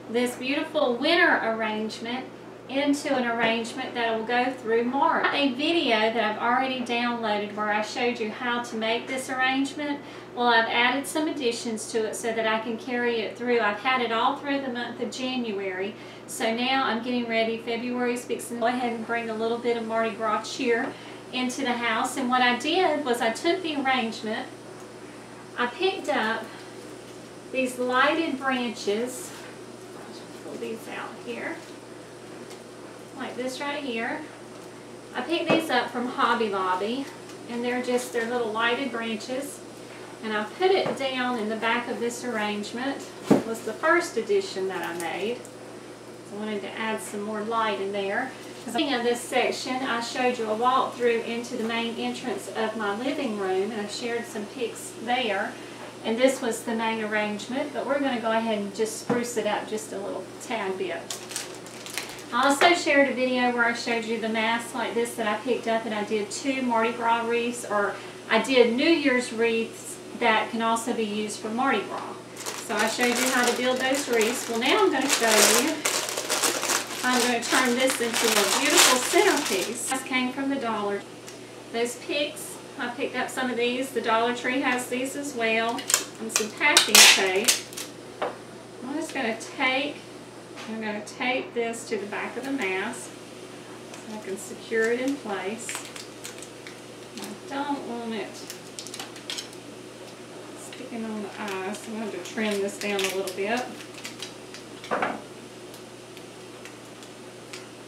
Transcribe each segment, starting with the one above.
this beautiful winter arrangement into an arrangement that will go through March. A video that I've already downloaded where I showed you how to make this arrangement. Well, I've added some additions to it so that I can carry it through. I've had it all through the month of January, so now I'm getting ready. February's fixing to go ahead and bring a little bit of Mardi Gras cheer into the house. And what I did was I took the arrangement, I picked up these lighted branches. I'll pull these out here. Like this right here. I picked these up from Hobby Lobby, and they're little lighted branches, and I put it down in the back of this arrangement. It was the first addition that I made. So I wanted to add some more light in there. In this section, I showed you a walkthrough into the main entrance of my living room, and I shared some pics there. And this was the main arrangement, but we're going to go ahead and just spruce it up just a little tad bit. I also shared a video where I showed you the masks like this that I picked up, and I did 2 Mardi Gras wreaths, or I did New Year's wreaths that can also be used for Mardi Gras. So I showed you how to build those wreaths. Well, now I'm going to show you. I'm going to turn this into a beautiful centerpiece. This came from the Dollar. Those picks, I picked up some of these. The Dollar Tree has these as well, and some packing tape. I'm just going to tape this to the back of the mask so I can secure it in place. I don't want it sticking on the eye, so I'm going to trim this down a little bit.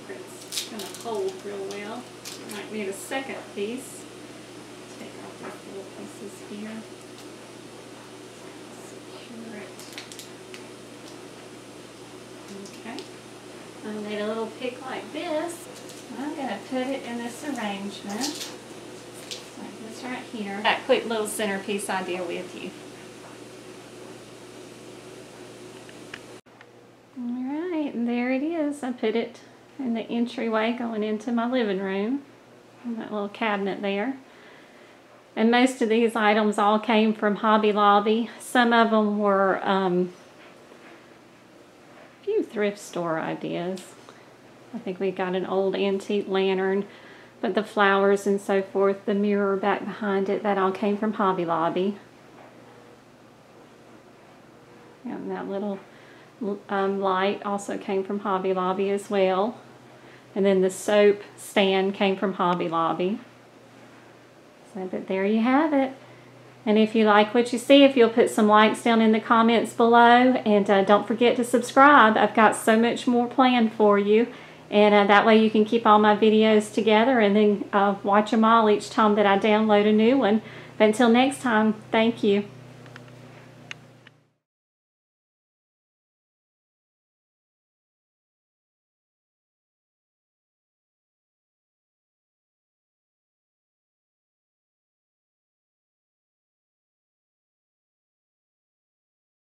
It's going to hold real well. You might need a second piece. Take off these little pieces here. Secure it. Okay. I made a little pick like this. I'm going to put it in this arrangement. Like this right here. That quick little centerpiece idea with you. Alright, and there it is. I put it in the entryway going into my living room. And that little cabinet there. And most of these items all came from Hobby Lobby. Some of them were thrift store ideas. I think we got an old antique lantern, but the flowers and so forth, the mirror back behind it, that all came from Hobby Lobby. And that little light also came from Hobby Lobby as well. And then the soap stand came from Hobby Lobby. So, but there you have it. And if you like what you see, if you'll put some likes down in the comments below, and don't forget to subscribe. I've got so much more planned for you, and that way you can keep all my videos together and then watch them all each time that I download a new one. But until next time, thank you.